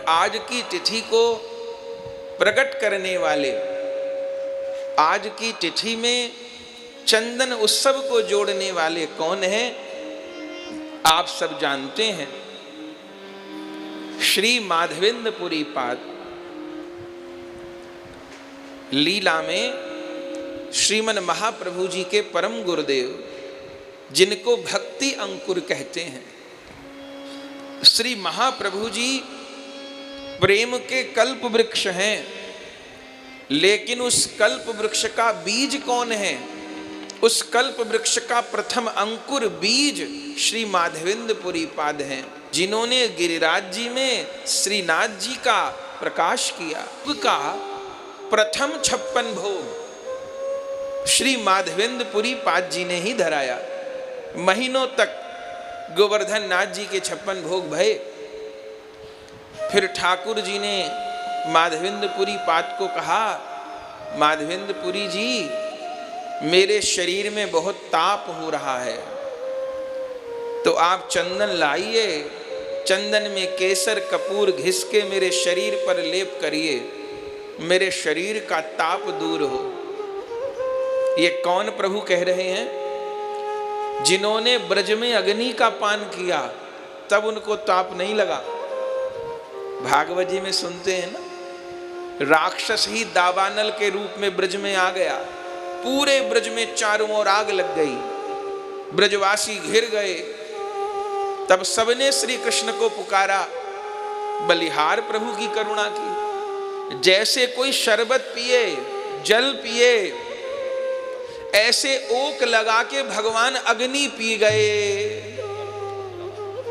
आज की तिथि को प्रकट करने वाले, आज की तिथि में चंदन उत्सव को जोड़ने वाले कौन हैं? आप सब जानते हैं, श्री माधवेंद्रपुरी पाद। लीला में श्रीमन महाप्रभु जी के परम गुरुदेव, जिनको भक्ति अंकुर कहते हैं, श्री महाप्रभु जी प्रेम के कल्प वृक्ष हैं। लेकिन उस कल्प वृक्ष का बीज कौन है? उस कल्प वृक्ष का प्रथम अंकुर बीज श्री माधवेंद्रपुरी पाद हैं, जिन्होंने गिरिराज जी में श्रीनाथ जी का प्रकाश किया। उनका प्रथम 56 भोग श्री माधवेंद्रपुरी पाद जी ने ही धराया। महीनों तक गोवर्धन नाथ जी के 56 भोग भये। फिर ठाकुर जी ने माधवेंद्रपुरी पाद को कहा, माधवेंद्रपुरी जी, मेरे शरीर में बहुत ताप हो रहा है, तो आप चंदन लाइए, चंदन में केसर कपूर घिस के मेरे शरीर पर लेप करिए, मेरे शरीर का ताप दूर हो। ये कौन प्रभु कह रहे हैं? जिन्होंने ब्रज में अग्नि का पान किया, तब उनको ताप नहीं लगा। भागवत जी में सुनते हैं ना, राक्षस ही दावानल के रूप में ब्रज में आ गया, पूरे ब्रज में चारों ओर आग लग गई, ब्रजवासी घिर गए। तब सबने श्री कृष्ण को पुकारा, बलिहार प्रभु की करुणा की। जैसे कोई शरबत पिए, जल पिए, ऐसे ओक लगा के भगवान अग्नि पी गए।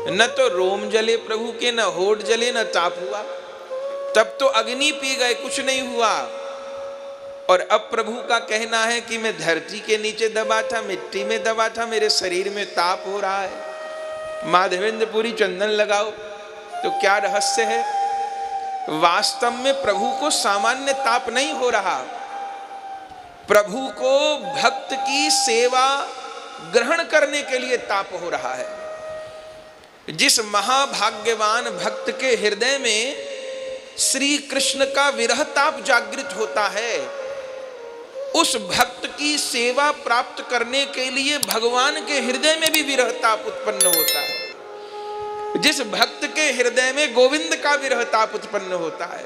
न तो रोम जले प्रभु के, न होठ जले, न ताप हुआ। तब तो अग्नि पी गए, कुछ नहीं हुआ। और अब प्रभु का कहना है कि मैं धरती के नीचे दबा था, मिट्टी में दबा था, मेरे शरीर में ताप हो रहा है। माधवेंद्रपुरी चंदन लगाओ। तो क्या रहस्य है? वास्तव में प्रभु को सामान्य ताप नहीं हो रहा, प्रभु को भक्त की सेवा ग्रहण करने के लिए ताप हो रहा है। जिस महाभाग्यवान भक्त के हृदय में श्री कृष्ण का विरह ताप जागृत होता है, उस भक्त की सेवा प्राप्त करने के लिए भगवान के हृदय में भी विरह ताप उत्पन्न होता है। जिस भक्त के हृदय में गोविंद का विरह ताप उत्पन्न होता है,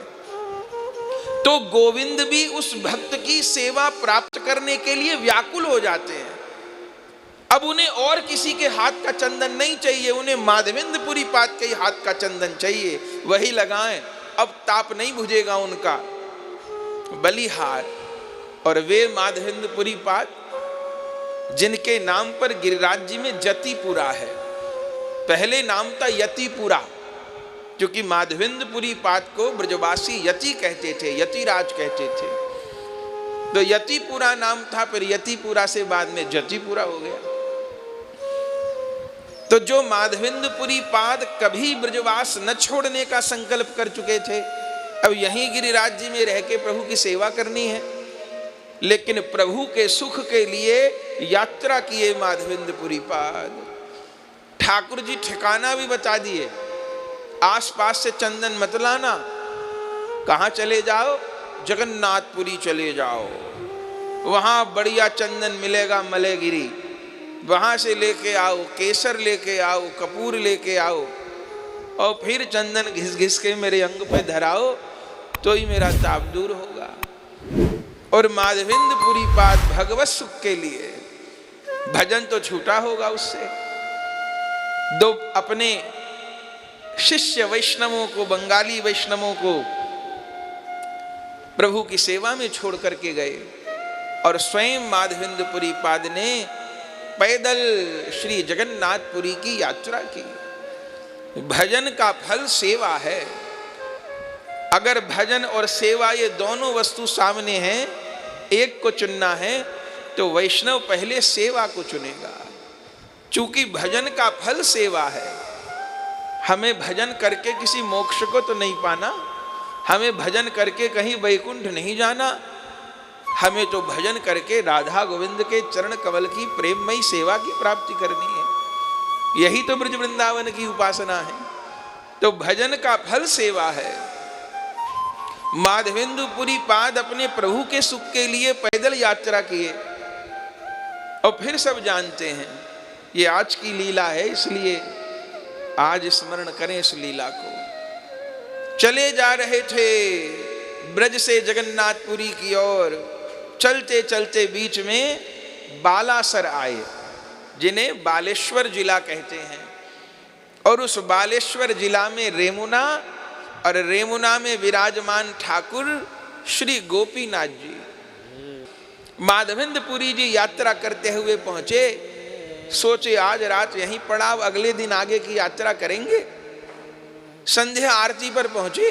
तो गोविंद भी उस भक्त की सेवा प्राप्त करने के लिए व्याकुल हो जाते हैं। अब उन्हें और किसी के हाथ का चंदन नहीं चाहिए, उन्हें माधवेंद्रपुरी पाद के हाथ का चंदन चाहिए, वही लगाएं। अब ताप नहीं बुझेगा उनका। बलिहार और वे माधवेंद्रपुरी पाद, जिनके नाम पर गिरिराज जी में जतिपुरा है। पहले नाम था यतिपुरा, क्योंकि माधवेंद्रपुरी पाद को ब्रजवासी यति कहते थे, यतिराज कहते थे। तो यतिपुरा नाम था, फिर यतिपुरा से बाद में जतिपुरा हो गया। तो जो माधवेंद्रपुरी पाद कभी ब्रजवास न छोड़ने का संकल्प कर चुके थे, अब यहीं गिरिराज जी में रह के प्रभु की सेवा करनी है। लेकिन प्रभु के सुख के लिए यात्रा किए माधवेंद्रपुरी पाद। ठाकुर जी ठिकाना भी बता दिए, आसपास से चंदन मत लाना। कहाँ चले जाओ? जगन्नाथपुरी चले जाओ, वहां बढ़िया चंदन मिलेगा, मलेगिरी, वहां से लेके आओ, केसर लेके आओ, कपूर लेके आओ, और फिर चंदन घिस घिस के मेरे अंग पे धराओ, तो ही मेरा ताप दूर होगा। और माधवेंद्रपुरी पाद भगवत सुख के लिए, भजन तो छूटा होगा उससे। दो अपने शिष्य वैष्णवों को, बंगाली वैष्णवों को प्रभु की सेवा में छोड़ करके गए, और स्वयं माधवेंद्रपुरी पाद ने पैदल श्री जगन्नाथपुरी की यात्रा की। भजन का फल सेवा है। अगर भजन और सेवा ये दोनों वस्तु सामने हैं, एक को चुनना है, तो वैष्णव पहले सेवा को चुनेगा। चूंकि भजन का फल सेवा है, हमें भजन करके किसी मोक्ष को तो नहीं पाना, हमें भजन करके कहीं वैकुंठ नहीं जाना, हमें तो भजन करके राधा गोविंद के चरण कमल की प्रेममयी सेवा की प्राप्ति करनी है। यही तो ब्रज वृंदावन की उपासना है। तो भजन का फल सेवा है। माधवेंद्रपुरी पाद अपने प्रभु के सुख के लिए पैदल यात्रा किए, और फिर सब जानते हैं ये आज की लीला है, इसलिए आज स्मरण करें इस लीला को। चले जा रहे थे ब्रज से जगन्नाथपुरी की ओर, चलते चलते बीच में बालासर आए, जिन्हें बालेश्वर जिला कहते हैं। और उस बालेश्वर जिला में रेमुना, और रेमुना में विराजमान ठाकुर श्री गोपीनाथ जी। माधवेंद्रपुरी जी यात्रा करते हुए पहुंचे, सोचे आज रात यहीं पड़ा, अगले दिन आगे की यात्रा करेंगे। संध्या आरती पर पहुंचे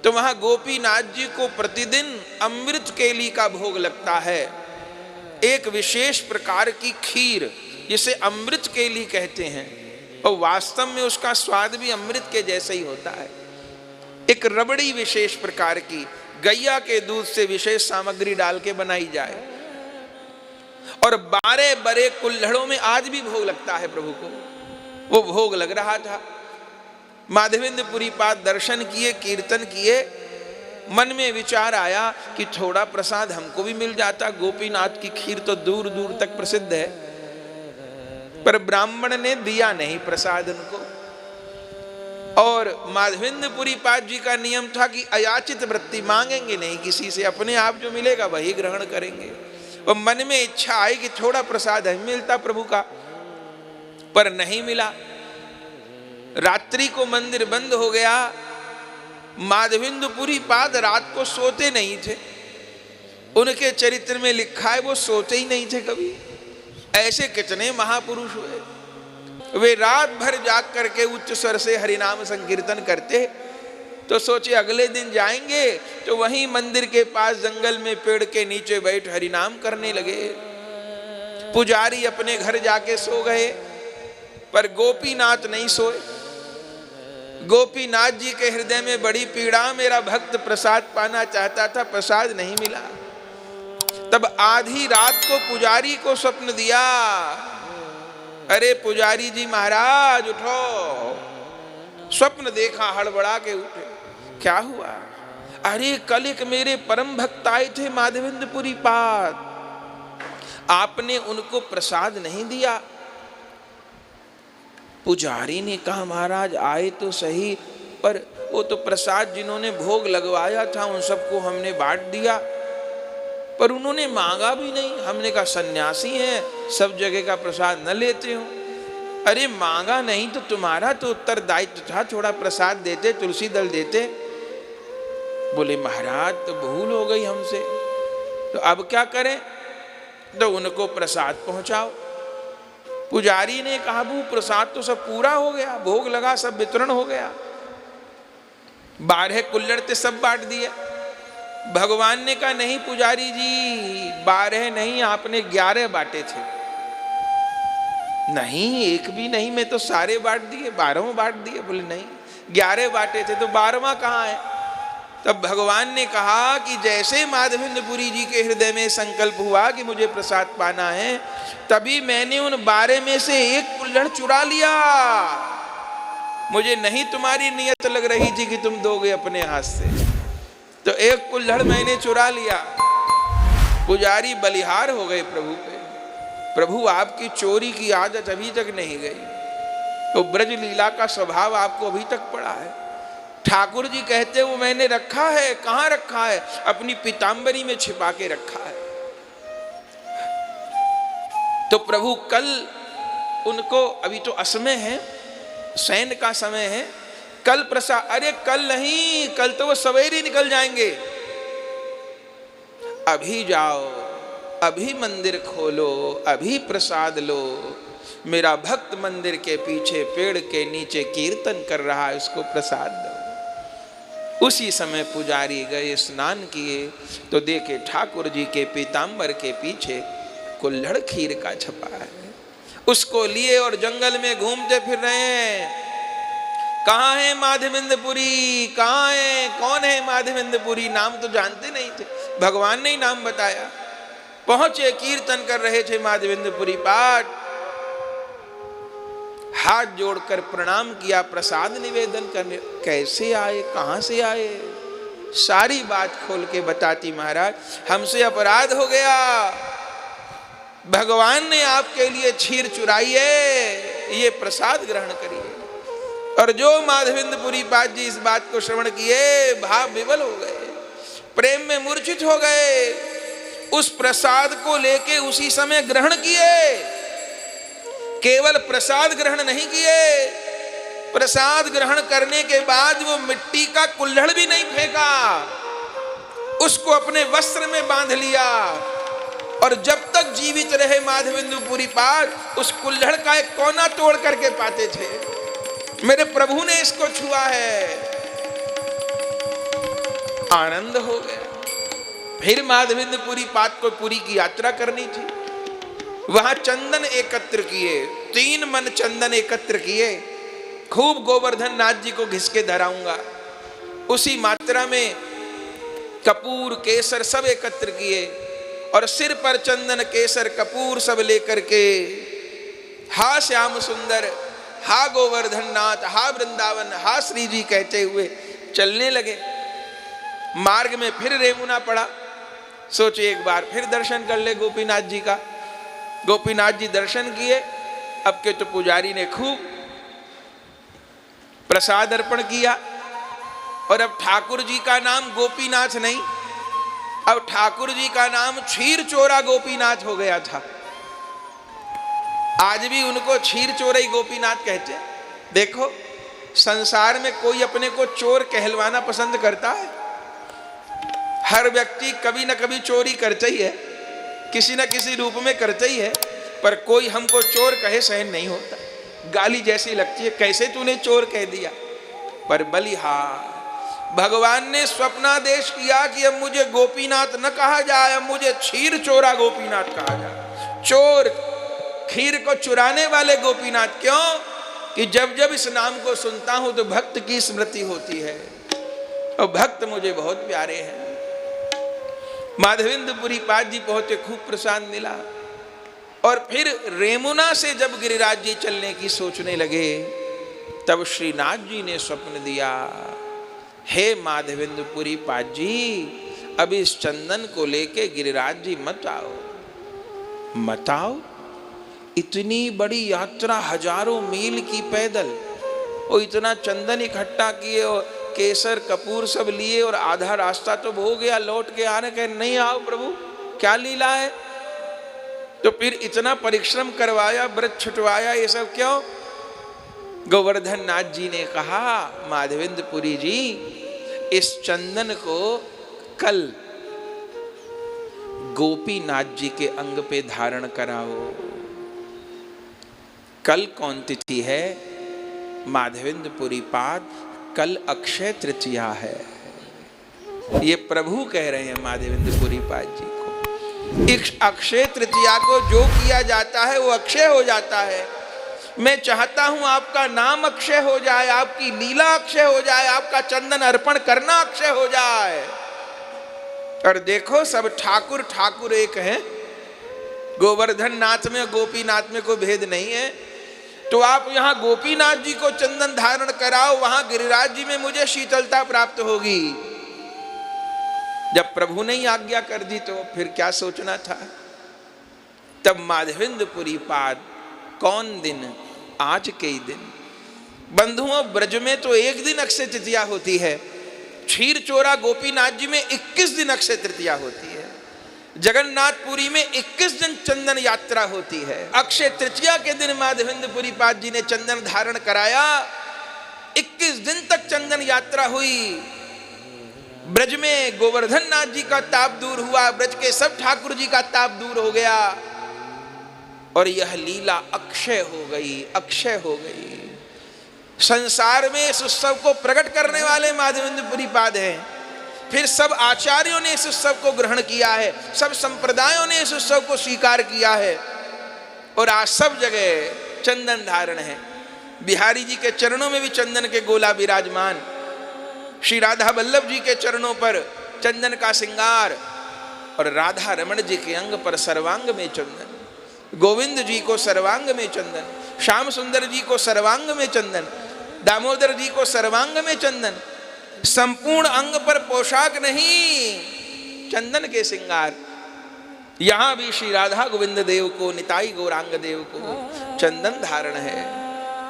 तो वहां गोपीनाथ जी को प्रतिदिन अमृत केली का भोग लगता है, एक विशेष प्रकार की खीर जिसे अमृत केली कहते हैं, और वास्तव में उसका स्वाद भी अमृत के जैसा ही होता है। एक रबड़ी विशेष प्रकार की, गैया के दूध से विशेष सामग्री डाल के बनाई जाए, और 12 बड़े कुल्हड़ों में आज भी भोग लगता है प्रभु को। वो भोग लग रहा था। माधवेंद्रपुरी पाद दर्शन किए, कीर्तन किए, मन में विचार आया कि थोड़ा प्रसाद हमको भी मिल जाता। गोपीनाथ की खीर तो दूर दूर तक प्रसिद्ध है, पर ब्राह्मण ने दिया नहीं प्रसाद उनको। और माधवेंद्रपुरी पाद जी का नियम था कि अयाचित वृत्ति, मांगेंगे नहीं किसी से, अपने आप जो मिलेगा वही ग्रहण करेंगे। और मन में इच्छा आई कि थोड़ा प्रसाद हमें मिलता प्रभु का, पर नहीं मिला। रात्रि को मंदिर बंद हो गया। माधवेंद्रपुरी पाद रात को सोते नहीं थे, उनके चरित्र में लिखा है वो सोते ही नहीं थे कभी। ऐसे कितने महापुरुष हुए, वे रात भर जाग करके उच्च स्वर से हरिनाम संकीर्तन करते। तो सोचे अगले दिन जाएंगे तो वहीं मंदिर के पास जंगल में पेड़ के नीचे बैठ हरिनाम करने लगे। पुजारी अपने घर जाके सो गए, पर गोपीनाथ नहीं सोए। गोपीनाथ जी के हृदय में बड़ी पीड़ा, मेरा भक्त प्रसाद पाना चाहता था, प्रसाद नहीं मिला। तब आधी रात को पुजारी को स्वप्न दिया, अरे पुजारी जी महाराज उठो। स्वप्न देखा, हड़बड़ा के उठे, क्या हुआ? अरे कल एक मेरे परम भक्त आए थे माधवेंद्रपुरी पाद, आपने उनको प्रसाद नहीं दिया। पुजारी ने कहा महाराज आए तो सही, पर वो तो प्रसाद जिन्होंने भोग लगवाया था उन सबको हमने बांट दिया, पर उन्होंने मांगा भी नहीं। हमने कहा सन्यासी हैं, सब जगह का प्रसाद न लेते हो। अरे मांगा नहीं तो तुम्हारा तो उत्तरदायित्व था, थोड़ा प्रसाद देते, तुलसी दल देते। बोले महाराज तो भूल हो गई हमसे, तो अब क्या करें? तो उनको प्रसाद पहुंचाओ। पुजारी ने कहा वो प्रसाद तो सब पूरा हो गया, भोग लगा, सब वितरण हो गया, 12 कुल्हड़ थे सब बांट दिए। भगवान ने कहा नहीं पुजारी जी, 12 नहीं, आपने 11 बांटे थे। नहीं एक भी नहीं, मैं तो सारे बांट दिए, 12 बांट दिए। बोले नहीं 11 बांटे थे, तो 12वां कहाँ है? तब भगवान ने कहा कि जैसे माधवेंद्रपुरी जी के हृदय में संकल्प हुआ कि मुझे प्रसाद पाना है, तभी मैंने उन 12 में से एक कुल्हड़ चुरा लिया। मुझे नहीं तुम्हारी नियत लग रही थी कि तुम दोगे अपने हाथ से, तो एक कुल्हड़ मैंने चुरा लिया। पुजारी बलिहार हो गए प्रभु पे। प्रभु आपकी चोरी की आदत अभी तक नहीं गई, तो ब्रज लीला का स्वभाव आपको अभी तक पड़ा है। ठाकुर जी कहते वो मैंने रखा है, कहाँ रखा है? अपनी पीतांबरी में छिपा के रखा है। तो प्रभु कल उनको, अभी तो असमय है, शयन का समय है, कल प्रसाद, अरे कल नहीं, कल तो वो सवेरे निकल जाएंगे। अभी जाओ, अभी मंदिर खोलो, अभी प्रसाद लो। मेरा भक्त मंदिर के पीछे पेड़ के नीचे कीर्तन कर रहा है, उसको प्रसाद दो। उसी समय पुजारी गए, स्नान किए, तो देखे ठाकुर जी के पीतांबर के पीछे कुल्हड़ खीर का छपा है। उसको लिए और जंगल में घूमते फिर रहे हैं। कहाँ है माधवेंद्रपुरी, कहाँ है, कौन है माधवेंद्रपुरी? नाम तो जानते नहीं थे, भगवान ने ही नाम बताया। पहुंचे, कीर्तन कर रहे थे माधवेंद्रपुरी पाठ। हाथ जोड़कर प्रणाम किया, प्रसाद निवेदन करने। कैसे आए, कहां से आए, सारी बात खोल के बताती, महाराज हमसे अपराध हो गया, भगवान ने आपके लिए क्षीर चुराई है, ये प्रसाद ग्रहण करिए। और जो माधवेंद्रपुरी पाद जी इस बात को श्रवण किए, भाव विवल हो गए, प्रेम में मूर्छित हो गए, उस प्रसाद को लेके उसी समय ग्रहण किए। केवल प्रसाद ग्रहण नहीं किए, प्रसाद ग्रहण करने के बाद वो मिट्टी का कुल्हड़ भी नहीं फेंका, उसको अपने वस्त्र में बांध लिया। और जब तक जीवित रहे माधवेंद्रपुरी पाद, उस कुल्हड़ का एक कोना तोड़ करके पाते थे, मेरे प्रभु ने इसको छुआ है। आनंद हो गया। फिर माधवेंद्रपुरी पाद को पुरी की यात्रा करनी थी, वहां चंदन एकत्र किए, 3 मन चंदन एकत्र किए, खूब गोवर्धन नाथ जी को घिस के धराऊंगा। उसी मात्रा में कपूर केसर सब एकत्र किए और सिर पर चंदन केसर कपूर सब लेकर के, हा श्याम सुंदर, हा गोवर्धन नाथ, हा वृंदावन, हा श्री जी कहते हुए चलने लगे। मार्ग में फिर रेमुना पड़ा, सोचे एक बार फिर दर्शन कर ले गोपीनाथ जी का। गोपीनाथ जी दर्शन किए। अब के तो पुजारी ने खूब प्रसाद अर्पण किया, और अब ठाकुर जी का नाम गोपीनाथ नहीं, अब ठाकुर जी का नाम क्षीर चोरा गोपीनाथ हो गया था। आज भी उनको क्षीर चोरई गोपीनाथ कहते हैं। देखो, संसार में कोई अपने को चोर कहलवाना पसंद करता है? हर व्यक्ति कभी ना कभी चोरी करता ही है, किसी न किसी रूप में करता ही है, पर कोई हमको चोर कहे सहन नहीं होता, गाली जैसी लगती है, कैसे तूने चोर कह दिया। पर बलिहार भगवान ने स्वप्नादेश किया कि अब मुझे गोपीनाथ न कहा जाए, अब मुझे क्षीर चोरा गोपीनाथ कहा जाए। चोर, खीर को चुराने वाले गोपीनाथ। क्यों? कि जब जब इस नाम को सुनता हूं तो भक्त की स्मृति होती है, और भक्त मुझे बहुत प्यारे हैं। माधवेंद्रपुरी पाद जी पहुंचे, खूब प्रसाद मिला। और फिर रेमुना से जब गिरिराज जी चलने की सोचने लगे, तब श्रीनाथ जी ने स्वप्न दिया, हे माधवेंद्रपुरी पाद जी, अब इस चंदन को लेके गिरिराज जी मत आओ, मत आओ। इतनी बड़ी यात्रा, हजारों मील की पैदल, और इतना चंदन इकट्ठा किए और केसर कपूर सब लिए, और आधा रास्ता तो हो गया, लौट के आने के नहीं आओ प्रभु, क्या लीला है। तो फिर इतना परिश्रम करवाया, व्रत छुटवाया, ये सब क्यों? गोवर्धन नाथ जी ने कहा, माधवेंद्रपुरी जी, इस चंदन को कल गोपीनाथ जी के अंग पे धारण कराओ। कल कौन तिथि है? माधवेंद्रपुरी पाद, कल अक्षय तृतीया है। ये प्रभु कह रहे हैं माधवेंद्रपुरी पाद जी को। इस अक्षय तृतीया को जो किया जाता है वो अक्षय हो जाता है। मैं चाहता हूं आपका नाम अक्षय हो जाए, आपकी लीला अक्षय हो जाए, आपका चंदन अर्पण करना अक्षय हो जाए। और देखो, सब ठाकुर ठाकुर एक हैं, गोवर्धन नाथ में गोपीनाथ में कोई भेद नहीं है। तो आप यहाँ गोपीनाथ जी को चंदन धारण कराओ, वहां गिरिराज जी में मुझे शीतलता प्राप्त होगी। जब प्रभु ने ही आज्ञा कर दी तो फिर क्या सोचना था। तब माधवेंद्रपुरी पाद, कौन दिन? आज के ही दिन। बंधुओं, ब्रज में तो एक दिन अक्षय तृतीया होती है, क्षीर चोरा गोपीनाथ जी में 21 दिन अक्षय तृतीया होती है, जगन्नाथपुरी में 21 दिन चंदन यात्रा होती है। अक्षय तृतीया के दिन माधवेंद्रपुरी पाद जी ने चंदन धारण कराया, 21 दिन तक चंदन यात्रा हुई। ब्रज में गोवर्धन नाथ जी का ताप दूर हुआ, ब्रज के सब ठाकुर जी का ताप दूर हो गया, और यह लीला अक्षय हो गई, अक्षय हो गई। संसार में इस उत्सव को प्रकट करने वाले माधवेंद्रपुरी पाद हैं। फिर सब आचार्यों ने इस उत्सव को ग्रहण किया है, सब संप्रदायों ने इस उत्सव को स्वीकार किया है, और आज सब जगह चंदन धारण है। बिहारी जी के चरणों में भी चंदन के गोला विराजमान, श्री राधा वल्लभ जी के चरणों पर चंदन का श्रृंगार, और राधा रमण जी के अंग पर सर्वांग में चंदन, गोविंद जी को सर्वांग में चंदन, श्याम सुंदर जी को सर्वांग में चंदन, दामोदर जी को सर्वांग में चंदन, संपूर्ण अंग पर पोशाक नहीं, चंदन के श्रृंगार। यहां भी श्री राधा गोविंद देव को, निताई गौरांग देव को चंदन धारण है।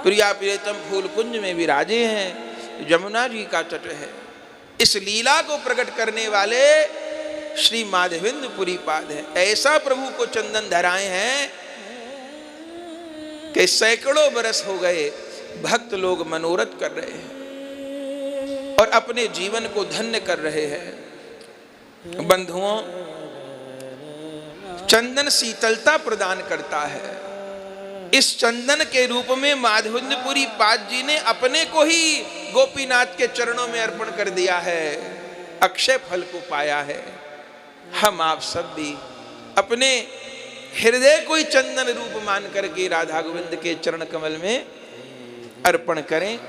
प्रिया प्रियतम फूल कुंज में विराजे हैं, यमुना जी का तट है। इस लीला को प्रकट करने वाले श्री माधवेंद्र पुरी पाद है। ऐसा प्रभु को चंदन धराए हैं कि सैकड़ों बरस हो गए, भक्त लोग मनोरथ कर रहे हैं और अपने जीवन को धन्य कर रहे हैं। बंधुओं, चंदन शीतलता प्रदान करता है। इस चंदन के रूप में माधवेंद्रपुरी पाद जी ने अपने को ही गोपीनाथ के चरणों में अर्पण कर दिया है, अक्षय फल को पाया है। हम आप सब भी अपने हृदय को ही चंदन रूप मान करके राधा गोविंद के चरण कमल में अर्पण करें।